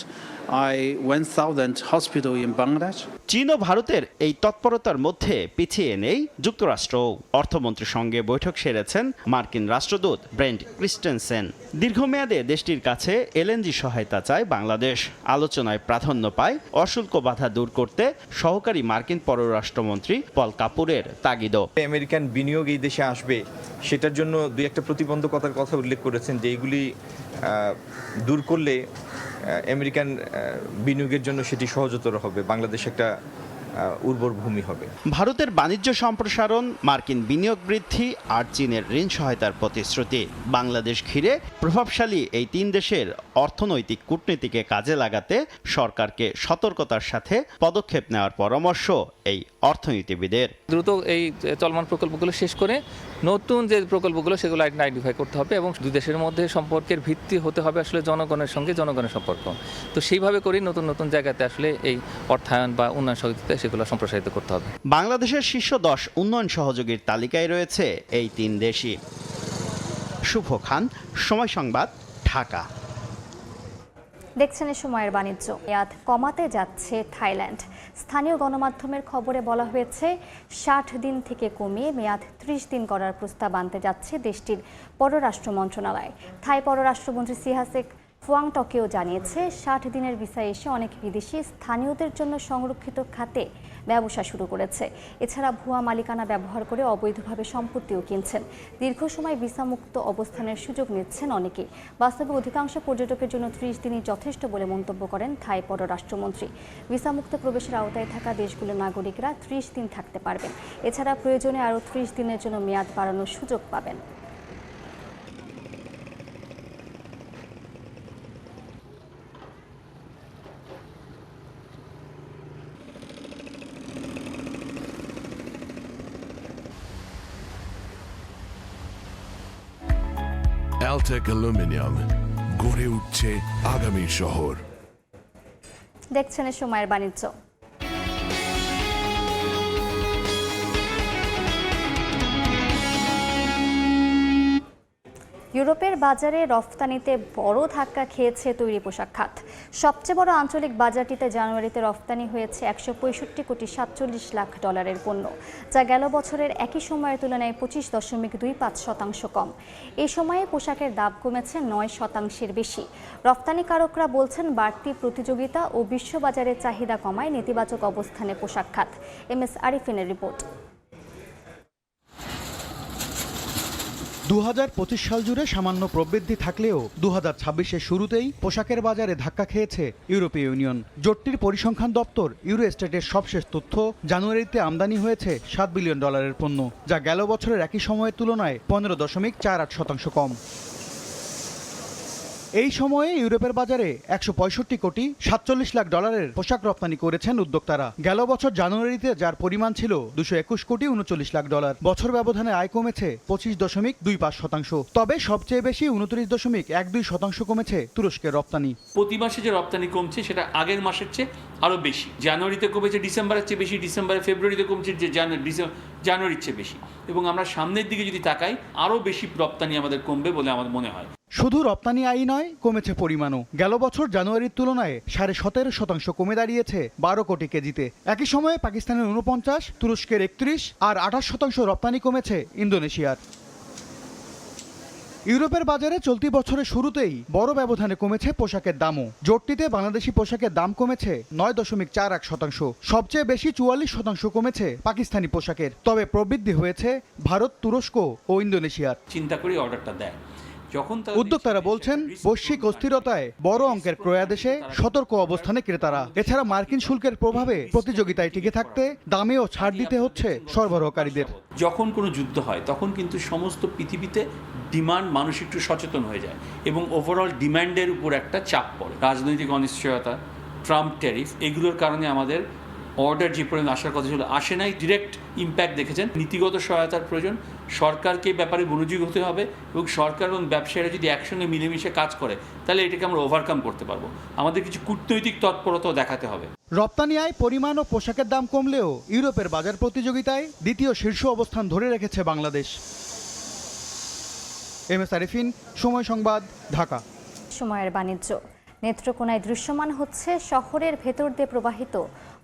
1,000 hospital in Bangladesh. চীন ও ভারতের এই তৎপরতার মধ্যে পিছিয়ে নেই যুক্তরাষ্ট্র। অর্থমন্ত্রীর সঙ্গে বৈঠক সেরেছেন মার্কিন রাষ্ট্রদূত ব্রেন্ট ক্রিস্টেনসেন। দীর্ঘমেয়াদে দেশটির কাছে এলএনজি সহায়তা চায় বাংলাদেশ। আলোচনায় প্রাধান্য পায় অশুল্ক বাধা দূর করতে সহকারী মার্কিন পররাষ্ট্রমন্ত্রী পল কাপুরের তাগিদও। আমেরিকান বিনিয়োগ এই দেশে আসবে সেটার জন্য দুই একটা প্রতিবন্ধকতার কথা উল্লেখ করেছেন, যে এইগুলি দূর করলে আমেরিকান বিনিয়োগের জন্য সেটি সহজতর হবে, বাংলাদেশ একটা উর্বর ভূমি হবে। ভারতের বাণিজ্য সম্প্রসারণ, মার্কিন বিনিয়োগ বৃদ্ধি আর চীনের ঋণ সহায়তার প্রতিশ্রুতি বাংলাদেশ ঘিরে প্রভাবশালী এই 3 দেশের অর্থনৈতিক কূটনীতিকে কাজে লাগাতে সরকারকে সতর্কতার সাথে পদক্ষেপ নেওয়ার পরামর্শ এই অর্থনীতিবিদের। দ্রুত এই চলমান প্রকল্পগুলো শেষ করে নতুন যে প্রকল্পগুলো সেগুলো আইডেন্টিফাই করতে হবে এবং দুই দেশের মধ্যে সম্পর্কের ভিত্তি হতে হবে আসলে জনগণের সঙ্গে জনগণের সম্পর্ক। তো সেইভাবে করেই নতুন নতুন জায়গাতে আসলে এই অর্থায়ন বা উন্নয়ন সহযোগিতা সেগুলো সম্প্রসারিত করতে হবে। বাংলাদেশের শীর্ষ 10 উন্নয়ন সহযোগীর তালিকায় রয়েছে এই 3 দেশই। শুভ খান, সময় সংবাদ, ঢাকা। দেখছেন সময়ের বাণিজ্য। মেয়াদ কমাতে যাচ্ছে থাইল্যান্ড। স্থানীয় গণমাধ্যমের খবরে বলা হয়েছে 60 দিন থেকে কমিয়ে মেয়াদ 30 দিন করার প্রস্তাব আনতে যাচ্ছে দেশটির পররাষ্ট্র মন্ত্রণালয়। থাই পররাষ্ট্রমন্ত্রী সিহাসেক ফুয়াংটকেও জানিয়েছে 60 দিনের ভিসায় এসে অনেক বিদেশি স্থানীয়দের জন্য সংরক্ষিত খাতে ব্যবসা শুরু করেছে। এছাড়া ভুয়া মালিকানা ব্যবহার করে অবৈধভাবে সম্পত্তিও কিনছেন। দীর্ঘ সময় ভিসামুক্ত অবস্থানের সুযোগ নিচ্ছেন অনেকে। বাস্তবে অধিকাংশ পর্যটকের জন্য 30 দিনই যথেষ্ট বলে মন্তব্য করেন থাই পররাষ্ট্রমন্ত্রী। ভিসামুক্ত প্রবেশের আওতায় থাকা দেশগুলোর নাগরিকরা 30 দিন থাকতে পারবেন। এছাড়া প্রয়োজনে আরও 30 দিনের জন্য মেয়াদ বাড়ানোর সুযোগ পাবেন। অ্যালটেক অ্যালুমিনিয়াম, গড়ে উঠছে আগামী শহর। দেখছেন সময়ের বাণিজ্য। ইউরোপের বাজারে রফতানিতে বড় ধাক্কা খেয়েছে তৈরি পোশাক খাত। সবচেয়ে বড় আঞ্চলিক বাজারটিতে জানুয়ারিতে রফতানি হয়েছে $165.27 কোটি পণ্য, যা গেল বছরের একই সময়ের তুলনায় 25.25% কম। এই সময়ে পোশাকের দাম কমেছে 9% বেশি। রফতানিকারকরা বলছেন বাড়তি প্রতিযোগিতা ও বিশ্ববাজারে চাহিদা কমায় নেতিবাচক অবস্থানে পোশাক খাত। MS আরিফিনের report. 2025 সাল জুড়ে সামান্য প্রবৃদ্ধি থাকলেও 2026-এর শুরুতেই পোশাকের বাজারে ধাক্কা খেয়েছে ইউরোপীয় ইউনিয়ন। জোটটির পরিসংখ্যান দপ্তর ইউরোস্টেটের সবশেষ তথ্য, জানুয়ারিতে আমদানি হয়েছে $7 বিলিয়ন পণ্য, যা গেল বছরের একই সময়ের তুলনায় 15.48% কম। এই সময়ে ইউরোপের বাজারে 165 কোটি 47 লাখ ডলারের পোশাক রপ্তানি করেছেন উদ্যোক্তারা। গেল বছর জানুয়ারিতে যার পরিমাণ ছিল 221 কোটি 39 লাখ ডলার। বছর ব্যবধানে আয় কমেছে 25.25%। তবে সবচেয়ে বেশি 29.12% কমেছে তুরস্কের রপ্তানি। প্রতি মাসে যে রপ্তানি কমছে সেটা আগের মাসের চেয়ে আরও বেশি। জানুয়ারিতে কমেছে ডিসেম্বরের চেয়ে বেশি, ডিসেম্বরে ফেব্রুয়ারিতে কমছে যে জানুয়ারির চেয়ে বেশি, এবং আমরা সামনের দিকে যদি তাকাই আরও বেশি রপ্তানি আমাদের কমবে বলে আমার মনে হয়। শুধু রপ্তানি আয়ই নয়, কমেছে পরিমাণও। গেল বছর জানুয়ারির তুলনায় 17.5% কমে দাঁড়িয়েছে 12 কোটি কেজিতে। একই সময়ে পাকিস্তানের 49, তুরস্কের 31 আর 28% রপ্তানি কমেছে ইন্দোনেশিয়ার। ইউরোপের বাজারে চলতি বছরের শুরুতেই বড় ব্যবধানে কমেছে পোশাকের দামও। জোটটিতে বাংলাদেশি পোশাকের দাম কমেছে 9.41%। সবচেয়ে বেশি 44% কমেছে পাকিস্তানি পোশাকের। তবে প্রবৃদ্ধি হয়েছে ভারত, তুরস্ক ও ইন্দোনেশিয়ার। চিন্তা করে অর্ডারটা দেয়। উদ্যোক্তারা বলছেন, বৈশ্বিক অস্থিরতায় বড় অঙ্কের ক্রয়াদেশে সতর্ক অবস্থানে ক্রেতারা। এছাড়া মার্কিন শুল্কের প্রভাবে প্রতিযোগিতায় টিকে থাকতে দামেও ছাড় দিতে হচ্ছে সরবরাহকারীদের। যখন কোনো যুদ্ধ হয় তখন কিন্তু সমস্ত পৃথিবীতে ডিমান্ড, মানুষ একটু সচেতন হয়ে যায় এবং ওভারঅল ডিমান্ডের উপর একটা চাপ পড়ে। রাজনৈতিক অনিশ্চয়তা, ট্রাম্প ট্যারিফ, এগুলোর কারণে আমাদের অর্ডার যে পরিমাণ আসার কথা ছিল আসে নাই। ডিরেক্ট ইম্প্যাক্ট দেখেছেন। নীতিগত সহায়তার প্রয়োজন, সরকারকে ব্যাপারে মনোযোগী হতে হবে এবং সরকার এবং ব্যবসায়ীরা যদি একসঙ্গে মিলেমিশে কাজ করে তাহলে এটাকে আমরা ওভারকাম করতে পারবো। আমাদের কিছু কূটনৈতিক তৎপরতাও দেখাতে হবে। রপ্তানি আয়, পরিমাণ ও পোশাকের দাম কমলেও ইউরোপের বাজার প্রতিযোগিতায় দ্বিতীয় শীর্ষ অবস্থান ধরে রেখেছে বাংলাদেশ। MS আরিফিন, সময় সংবাদ, ঢাকা। সময়ের বাণিজ্য। নেত্রকোনায় দৃশ্যমান হচ্ছে শহরের ভেতর দিয়ে প্রবাহিত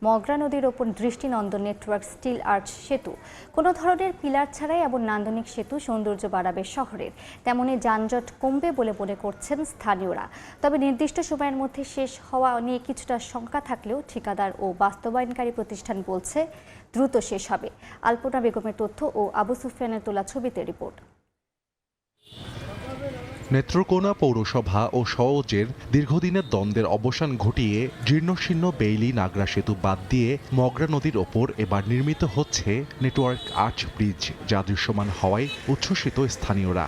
মগরা নদীর ওপর দৃষ্টিনন্দন নেটওয়ার্ক স্টিল আর্চ সেতু। কোনো ধরনের পিলার ছাড়াই এমন নান্দনিক সেতু সৌন্দর্য বাড়াবে শহরের, তেমনি যানজট কমবে বলে মনে করছেন স্থানীয়রা। তবে নির্দিষ্ট সময়ের মধ্যে শেষ হওয়া নিয়ে কিছুটা শঙ্কা থাকলেও ঠিকাদার ও বাস্তবায়নকারী প্রতিষ্ঠান বলছে দ্রুত শেষ হবে। আলপনা বেগমের তথ্য ও আবু সুফিয়ানের তোলা ছবিতে রিপোর্ট। নেত্রকোনা পৌরসভা ও সওজের দীর্ঘদিনের দ্বন্দ্বের অবসান ঘটিয়ে জীর্ণশীর্ণ বেইলি নাগরা সেতু বাদ দিয়ে মগরা নদীর ওপর এবার নির্মিত হচ্ছে নেটওয়ার্ক আর্চ ব্রিজ, যা দৃশ্যমান হওয়ায় উচ্ছ্বসিত স্থানীয়রা।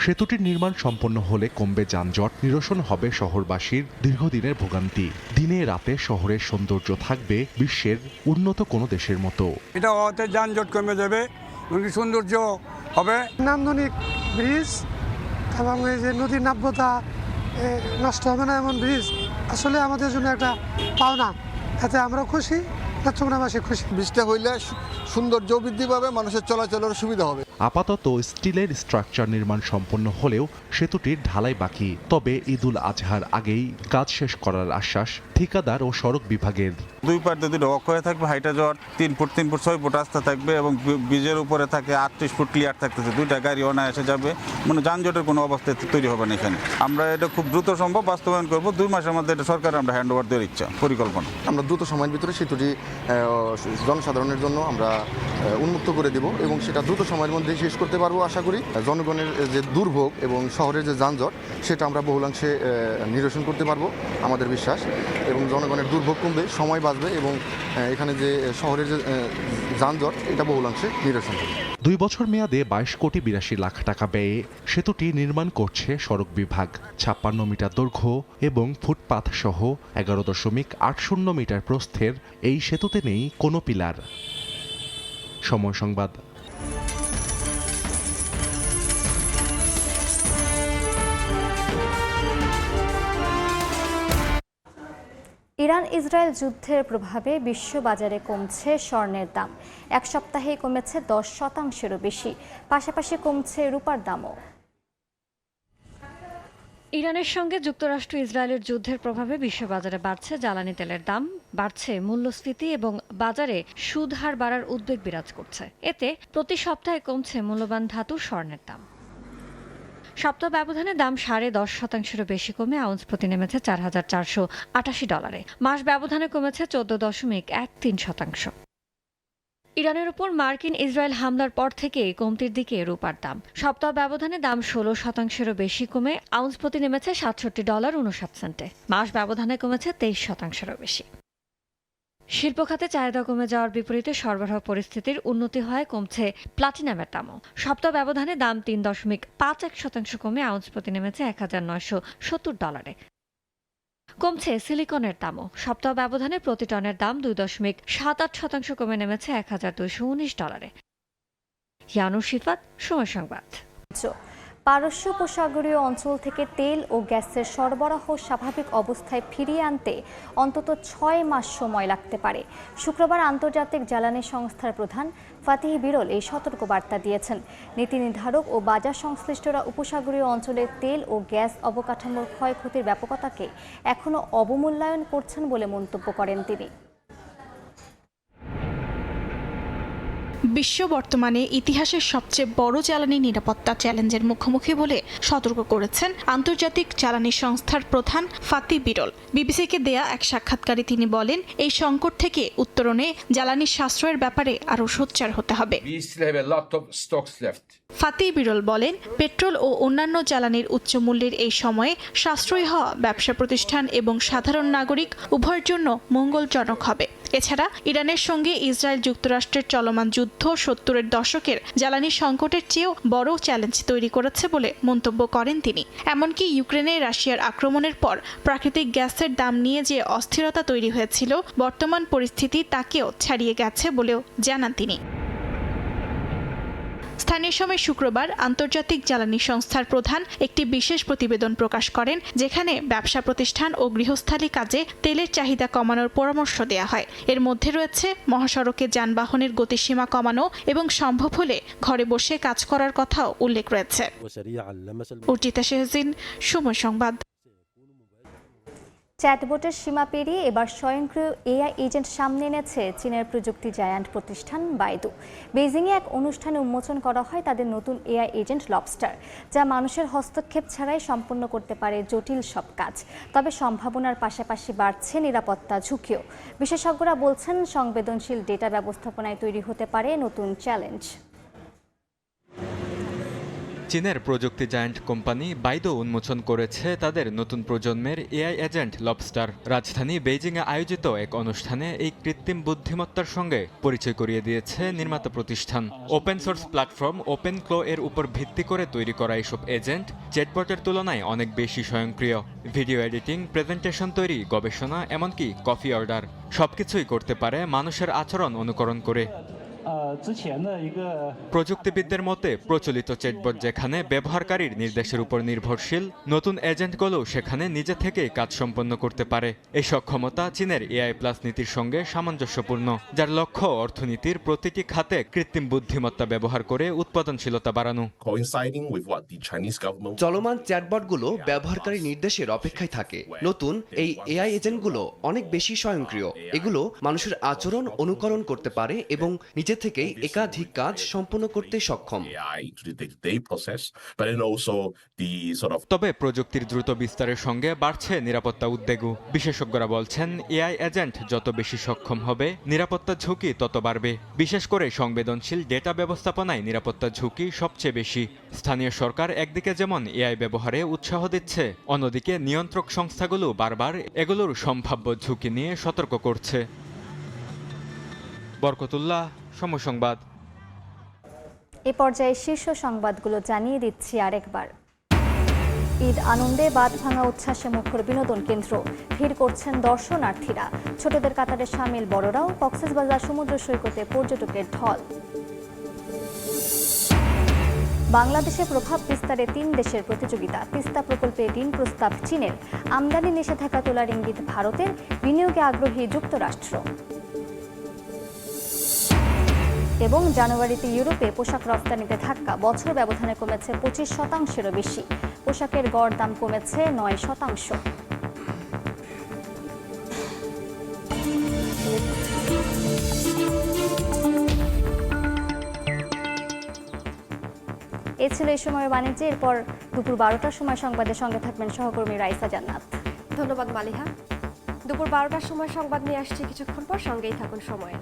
সেতুটির নির্মাণ সম্পন্ন হলে কমবে যানজট, নিরসন হবে শহরবাসীর দীর্ঘদিনের ভোগান্তি। দিনে রাতে শহরের সৌন্দর্য থাকবে বিশ্বের উন্নত কোনো দেশের মতো। এটা হতে যানজট কমে যাবে, সৌন্দর্য হবে। নান্দনিক ব্রিজ এবং এই যে নদীর নাব্যতা নষ্ট হবে না এমন ব্রিজ আসলে আমাদের জন্য একটা পাওনা। এতে আমরা খুশি, নেত্রকোনাবাসী খুশি। ব্রিজটা হইলে সৌন্দর্য বৃদ্ধি পাবে, মানুষের চলাচলের সুবিধা হবে। আপাতত স্টিলের স্ট্রাকচার নির্মাণ সম্পন্ন হলেও সেতুটির ঢালাই বাকি। তবে ঈদুল আজহার আগেই কাজ শেষ করার আশ্বাস ঠিকাদার ও সড়ক বিভাগের। দুই পার্টে দুটো অক্ষ হয়ে থাকবে, হাইটা যাওয়ার 3 ফুট 6 ফুট রাস্তা থাকবে এবং ব্রিজের উপরে থাকে 38 ফুট ক্লিয়ার থাকতেছে। দুইটা গাড়ি অনায়াসে যাবে, মানে যানজটের কোনো অবস্থা তৈরি হবে না এখানে। আমরা এটা খুব দ্রুত সম্ভব বাস্তবায়ন করবো। 2 মাসের মধ্যে এটা সরকার আমরা হ্যান্ড ওভার দেওয়ার ইচ্ছা পরিকল্পনা। আমরা দ্রুত সময়ের ভিতরে সেতুটি জনসাধারণের জন্য আমরা উন্মুক্ত করে দেব এবং সেটা দ্রুত সময়ের মধ্যে শেষ করতে পারবো আশা করি। জনগণের যে দুর্ভোগ এবং শহরের যে যানজট সেটা আমরা বহুলাংশে নিরসন করতে পারবো আমাদের বিশ্বাস, এবং জনগণের দুর্ভোগ কমবে, সময় বাঁচবে এবং এখানে যে শহরের যে যানজট এটা বহুলাংশে নিরসন হবে। 2 বছর মেয়াদে 22 কোটি 82 লাখ টাকা ব্যয়ে সেতুটি নির্মাণ করছে সড়ক বিভাগ। 56 মিটার দৈর্ঘ্য এবং ফুটপাথ সহ 11.80 মিটার প্রস্থের এই সেতুতে নেই কোনো পিলার। সময় সংবাদ। ইরান ইসরায়েল যুদ্ধের প্রভাবে বিশ্ববাজারে কমছে স্বর্ণের দাম। এক সপ্তাহে কমেছে 10%-এরও বেশি। পাশাপাশি কমছে রূপার দামও। ইরানের সঙ্গে যুক্তরাষ্ট্র ইসরায়েলের যুদ্ধের প্রভাবে বিশ্ববাজারে বাড়ছে জ্বালানি তেলের দাম, বাড়ছে মূল্যস্ফীতি এবং বাজারে সুদ হার বাড়ার উদ্বেগ বিরাজ করছে। এতে প্রতি সপ্তাহে কমছে মূল্যবান ধাতু স্বর্ণের দাম। সপ্তাহ ব্যবধানে দাম 10.5%-এরও বেশি কমে আউন্স প্রতি নেমেছে $4,488। মাস ব্যবধানে কমেছে 14.13%। ইরানের উপর মার্কিন ইসরায়েল হামলার পর থেকেই কমতির দিকে রূপার দাম। সপ্তাহ ব্যবধানে দাম 16%-এরও বেশি কমে আউন্স প্রতি নেমেছে $67.59। মাস ব্যবধানে কমেছে 23%-এরও বেশি। শিল্প খাতে চাহিদা কমে যাওয়ার বিপরীতে সরবরাহ পরিস্থিতির উন্নতি হয়, কমছে প্লাটিনামের দামও। সপ্তাহ ব্যবধানে দাম 3.51% কমে আউন্স প্রতি নেমেছে $1,970। কমছে সিলিকনের দামও। সপ্তাহ ব্যবধানে প্রতি টনের দাম 2.78% কমে নেমেছে $1,219। ইয়ানুর শিফাত, সময় সংবাদ। পারস্য উপসাগরীয় অঞ্চল থেকে তেল ও গ্যাসের সরবরাহ স্বাভাবিক অবস্থায় ফিরিয়ে আনতে অন্তত 6 মাস সময় লাগতে পারে। শুক্রবার আন্তর্জাতিক জ্বালানি সংস্থার প্রধান ফাতিহ বিরল এই সতর্কবার্তা দিয়েছেন। নীতি নির্ধারক ও বাজার সংশ্লিষ্টরা উপসাগরীয় অঞ্চলের তেল ও গ্যাস অবকাঠামোর ক্ষয়ক্ষতির ব্যাপকতাকে এখনও অবমূল্যায়ন করছেন বলে মন্তব্য করেন তিনি। বিশ্ব বর্তমানে ইতিহাসের সবচেয়ে বড় জ্বালানি নিরাপত্তা চ্যালেঞ্জের মুখোমুখি বলে সতর্ক করেছেন আন্তর্জাতিক জ্বালানি সংস্থার প্রধান ফাতিহ বিরল। বিবিসিকে দেয়া এক সাক্ষাৎকারে তিনি বলেন, এই সংকট থেকে উত্তরণে জ্বালানি সাশ্রয়ের ব্যাপারে আরও সোচ্চার হতে হবে। ফাতিহ বিরল বলেন, পেট্রোল ও অন্যান্য জ্বালানির উচ্চ মূল্যের এই সময়ে সাশ্রয়ী হওয়া ব্যবসা প্রতিষ্ঠান এবং সাধারণ নাগরিক উভয়ের জন্য মঙ্গলজনক হবে। এছাড়া ইরানের সঙ্গে ইসরায়েল যুক্তরাষ্ট্রের চলমান যুদ্ধ 70-এর দশকের জ্বালানি সংকটের চেয়েও বড় চ্যালেঞ্জ তৈরি করেছে বলে মন্তব্য করেন তিনি। এমনকি ইউক্রেনে রাশিয়ার আক্রমণের পর প্রাকৃতিক গ্যাসের দাম নিয়ে যে অস্থিরতা তৈরি হয়েছিল, বর্তমান পরিস্থিতি তাকেও ছাড়িয়ে গেছে বলেও জানান তিনি। স্থানীয় সময় শুক্রবার আন্তর্জাতিক জ্বালানি সংস্থার প্রধান একটি বিশেষ প্রতিবেদন প্রকাশ করেন, যেখানে ব্যবসা প্রতিষ্ঠান ও গৃহস্থালী কাজে তেলের চাহিদা কমানোর পরামর্শ দেওয়া হয়। এর মধ্যে রয়েছে মহাসড়কে যানবাহনের গতিসীমা কমানো এবং সম্ভব হলে ঘরে বসে কাজ করার কথাও উল্লেখ রয়েছে। অর্চিতা শেহজিন, সময় সংবাদ। চ্যাটবোটের সীমা পেরিয়ে এবার স্বয়ংক্রিয় এআই এজেন্ট সামনে এনেছে চীনের প্রযুক্তি জায়ান্ট প্রতিষ্ঠান বাইদু। বেইজিংয়ে এক অনুষ্ঠানে উন্মোচন করা হয় তাদের নতুন এআই এজেন্ট লবস্টার, যা মানুষের হস্তক্ষেপ ছাড়াই সম্পন্ন করতে পারে জটিল সব কাজ। তবে সম্ভাবনার পাশাপাশি বাড়ছে নিরাপত্তা ঝুঁকিও। বিশেষজ্ঞরা বলছেন, সংবেদনশীল ডেটা ব্যবস্থাপনায় তৈরি হতে পারে নতুন চ্যালেঞ্জ। চীনের প্রযুক্তি জায়ান্ট কোম্পানি বাইদো উন্মোচন করেছে তাদের নতুন প্রজন্মের এআই এজেন্ট লবস্টার। রাজধানী বেইজিংয়ে আয়োজিত এক অনুষ্ঠানে এই কৃত্রিম বুদ্ধিমত্তার সঙ্গে পরিচয় করিয়ে দিয়েছে নির্মাতা প্রতিষ্ঠান। ওপেন সোর্স প্ল্যাটফর্ম ওপেন ক্লো এর উপর ভিত্তি করে তৈরি করা এসব এজেন্ট চ্যাটবটের তুলনায় অনেক বেশি স্বয়ংক্রিয়। ভিডিও এডিটিং, প্রেজেন্টেশন তৈরি, গবেষণা, এমনকি কফি অর্ডার সবকিছুই করতে পারে মানুষের আচরণ অনুকরণ করে। প্রযুক্তিবিদদের মতে প্রচলিত চ্যাটবট যেখানে ব্যবহারকারীর নির্দেশের উপর নির্ভরশীল, নতুন এজেন্টগুলো সেখানে নিজে থেকেই কাজ সম্পন্ন করতে পারে। এই সক্ষমতা চীনের এআই প্লাস নীতির সঙ্গে সামঞ্জস্যপূর্ণ, যার লক্ষ্য অর্থনীতির প্রতিটি খাতে কৃত্রিম বুদ্ধিমত্তা ব্যবহার করে উৎপাদনশীলতা বাড়ানো। চলমান চ্যাটবটগুলো ব্যবহারকারী নির্দেশের অপেক্ষায় থাকে। নতুন এই এআই এজেন্টগুলো অনেক বেশি স্বয়ংক্রিয়। এগুলো মানুষের আচরণ অনুকরণ করতে পারে এবং নিজে থেকেই একাধিক কাজ সম্পন্ন করতে সক্ষম। তবে প্রযুক্তির দ্রুত বিস্তারের সঙ্গে বাড়ছে নিরাপত্তা উদ্বেগও। বিশেষজ্ঞরা বলছেন, এআই এজেন্ট যত বেশি সক্ষম হবে, নিরাপত্তা ঝুঁকি তত বাড়বে। বিশেষ করে সংবেদনশীল ডেটা ব্যবস্থাপনায় নিরাপত্তা ঝুঁকি সবচেয়ে বেশি। স্থানীয় সরকার একদিকে যেমন এআই ব্যবহারে উৎসাহ দিচ্ছে, অন্যদিকে নিয়ন্ত্রক সংস্থাগুলো বারবার এগুলোর সম্ভাব্য ঝুঁকি নিয়ে সতর্ক করছে। বরকতুল্লাহ, সময় সংবাদ। এ পর্যায়ে শীর্ষ সংবাদগুলো জানিয়ে দিচ্ছি আরেকবার। ঈদ আনন্দে বাঁধ ভাঙা উচ্ছ্বাসে মুখর বিনোদন কেন্দ্র। ভিড় করছেন দর্শনার্থীরা। ছোটদের কাতারে সামিল বড়রাও। কক্সবাজার সমুদ্র সৈকতে পর্যটকের ঢল। বাংলাদেশে প্রভাব বিস্তারে 3 দেশের প্রতিযোগিতা। তিস্তা প্রকল্পে ঋণ প্রস্তাব চীনের। আমদানি নিষেধাজ্ঞা তোলার ইঙ্গিত ভারতের। বিনিয়োগে আগ্রহী যুক্তরাষ্ট্র। এবং জানুয়ারিতে ইউরোপে পোশাক রপ্তানিতে ধাক্কা। বছর ব্যবধানে কমেছে 25%-এরও বেশি। পোশাকের গড় দাম কমেছে 9%। এ ছিল এই সময়ের বাণিজ্য। এরপর দুপুর 12টার সময় সংবাদের সঙ্গে থাকবেন সহকর্মী রাইসা জান্নাত। ধন্যবাদ মালিহা। দুপুর 12টার সময় সংবাদ নিয়ে আসছি কিছুক্ষণ পর, সঙ্গেই থাকুন সময়ে।